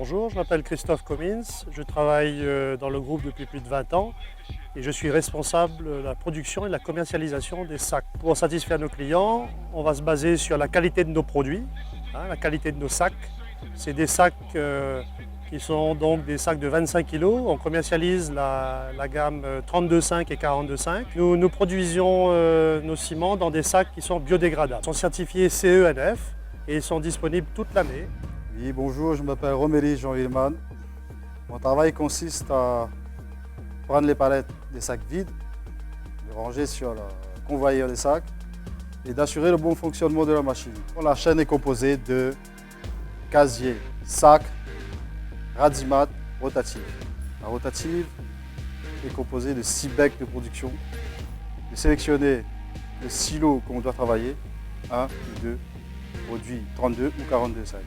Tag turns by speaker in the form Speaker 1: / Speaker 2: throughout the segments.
Speaker 1: Bonjour, je m'appelle Christophe Comins, je travaille dans le groupe depuis plus de 20 ans et je suis responsable de la production et de la commercialisation des sacs. Pour satisfaire nos clients, on va se baser sur la qualité de nos produits, la qualité de nos sacs. C'est des sacs qui sont donc des sacs de 25 kg. On commercialise la gamme 32,5 et 42,5. Nous produisons nos ciments dans des sacs qui sont biodégradables. Ils sont certifiés CENF et ils sont disponibles toute l'année.
Speaker 2: Oui, bonjour, je m'appelle Roméry Jean-Hillman. Mon travail consiste à prendre les palettes des sacs vides, les ranger sur le convoyeur des sacs et d'assurer le bon fonctionnement de la machine. La chaîne est composée de casiers, sacs, radimat, rotative. La rotative est composée de 6 becs de production. De sélectionner le silo qu'on doit travailler, 1 ou 2, produits 32 ou 42,5.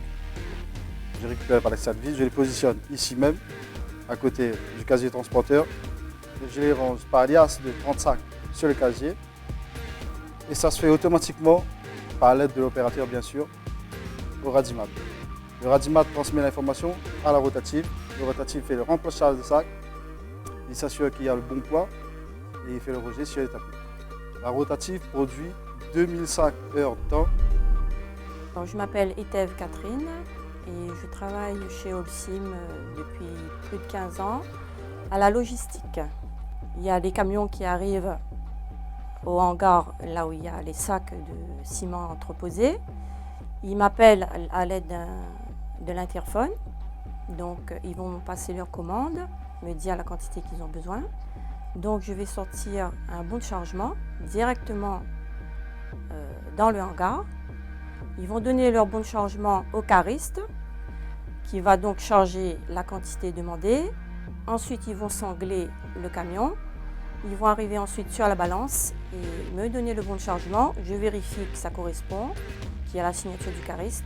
Speaker 2: Je récupère par les sacs vides, je les positionne ici même, à côté du casier transporteur. Et je les range par liasse de 30 sacs sur le casier. Et ça se fait automatiquement, par l'aide de l'opérateur bien sûr, au radimat. Le radimat transmet l'information à la rotative. Le rotative fait le remplissage des sacs. Il s'assure qu'il y a le bon poids et il fait le rejet sur les tapis. La rotative produit 2000 sacs heure temps.
Speaker 3: Je m'appelle Etève Catherine et je travaille chez Holcim depuis plus de 15 ans à la logistique. Il y a des camions qui arrivent au hangar, là où il y a les sacs de ciment entreposés. Ils m'appellent à l'aide de l'interphone. Donc ils vont me passer leur commande, me dire la quantité qu'ils ont besoin. Donc je vais sortir un bon de chargement directement dans le hangar. Ils vont donner leur bon de chargement au cariste qui va donc charger la quantité demandée. Ensuite, ils vont sangler le camion. Ils vont arriver ensuite sur la balance et me donner le bon de chargement. Je vérifie que ça correspond, qu'il y a la signature du cariste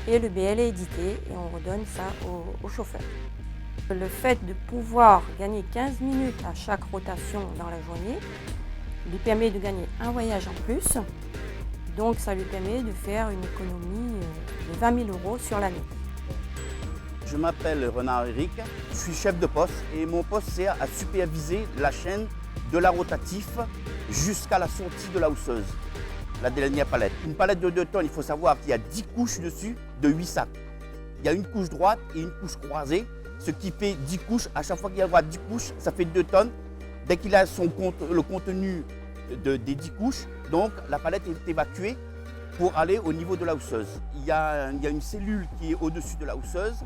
Speaker 3: et le BL est édité et on redonne ça au chauffeur. Le fait de pouvoir gagner 15 minutes à chaque rotation dans la journée lui permet de gagner un voyage en plus. Donc ça lui permet de faire une économie de 20 000 € sur l'année.
Speaker 4: Je m'appelle Renard Eric, je suis chef de poste et mon poste c'est à superviser la chaîne de la rotatif jusqu'à la sortie de la hausseuse, la dernière palette. Une palette de 2 tonnes, il faut savoir qu'il y a 10 couches dessus de 8 sacs. Il y a une couche droite et une couche croisée, ce qui fait 10 couches. À chaque fois qu'il y aura 10 couches, ça fait 2 tonnes. Dès qu'il a le contenu des 10 couches, donc la palette est évacuée pour aller au niveau de la hausseuse. Il y a une cellule qui est au-dessus de la hausseuse.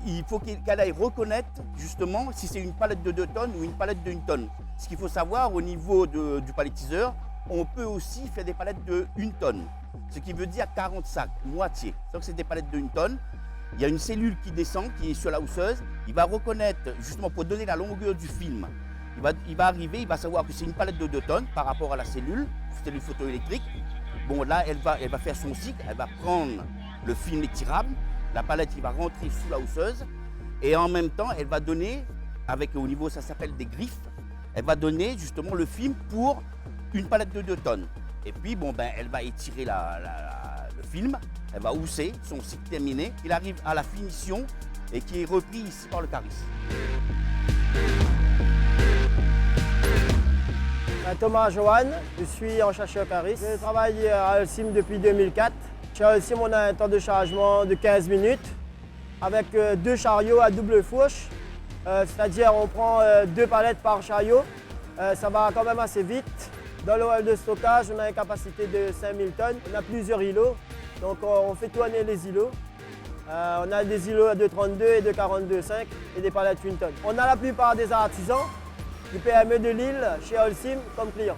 Speaker 4: Il faut qu'elle aille reconnaître justement si c'est une palette de 2 tonnes ou une palette de 1 tonne. Ce qu'il faut savoir au niveau du palettiseur, on peut aussi faire des palettes de 1 tonne. Ce qui veut dire 40 sacs, moitié. Donc c'est des palettes de 1 tonne. Il y a une cellule qui descend, qui est sur la hausseuse. Il va reconnaître justement pour donner la longueur du film. Il va arriver, il va savoir que c'est une palette de 2 tonnes par rapport à la cellule photoélectrique. Bon là, elle va faire son cycle, elle va prendre le film étirable. La palette il va rentrer sous la hausseuse et en même temps, elle va donner, au niveau, ça s'appelle des griffes, elle va donner justement le film pour une palette de 2 tonnes. Et puis, elle va étirer le film, elle va housser, son cycle terminé. Il arrive à la finition et qui est repris ici par le cariste.
Speaker 5: Thomas Johan, je suis en chercheur cariste. Je travaille à Holcim depuis 2004. Chez Holcim, on a un temps de chargement de 15 minutes avec 2 chariots à double fourche. C'est-à-dire on prend 2 palettes par chariot. Ça va quand même assez vite. Dans le hall de stockage, on a une capacité de 5000 tonnes. On a plusieurs îlots, donc on fait tourner les îlots. On a des îlots de 32 et de 42,5 et des palettes 1 tonne. On a la plupart des artisans du PME de Lille chez Holcim comme clients.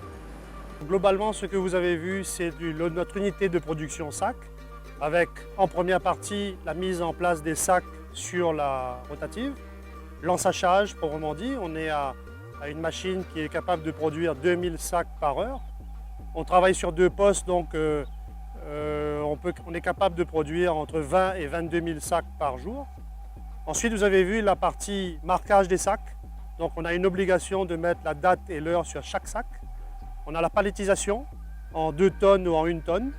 Speaker 1: Globalement, ce que vous avez vu, c'est notre unité de production sac, avec en première partie la mise en place des sacs sur la rotative, l'ensachage, proprement dit. On est à une machine qui est capable de produire 2000 sacs par heure. On travaille sur 2 postes, donc on est capable de produire entre 20 et 22 000 sacs par jour. Ensuite, vous avez vu la partie marquage des sacs. Donc on a une obligation de mettre la date et l'heure sur chaque sac. On a la palettisation en 2 tonnes ou en 1 tonne.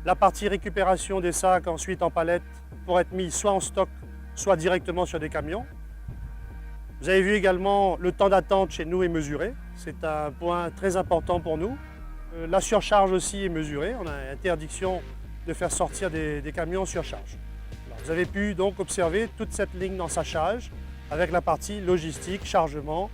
Speaker 1: La partie récupération des sacs ensuite en palette pour être mis soit en stock, soit directement sur des camions. Vous avez vu également le temps d'attente chez nous est mesuré. C'est un point très important pour nous. La surcharge aussi est mesurée. On a interdiction de faire sortir des camions en surcharge. Alors, vous avez pu donc observer toute cette ligne d'ensachage avec la partie logistique, chargement,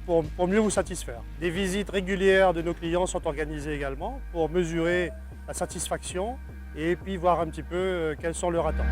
Speaker 1: pour mieux vous satisfaire. Des visites régulières de nos clients sont organisées également pour mesurer la satisfaction et puis voir un petit peu quelles sont leurs attentes.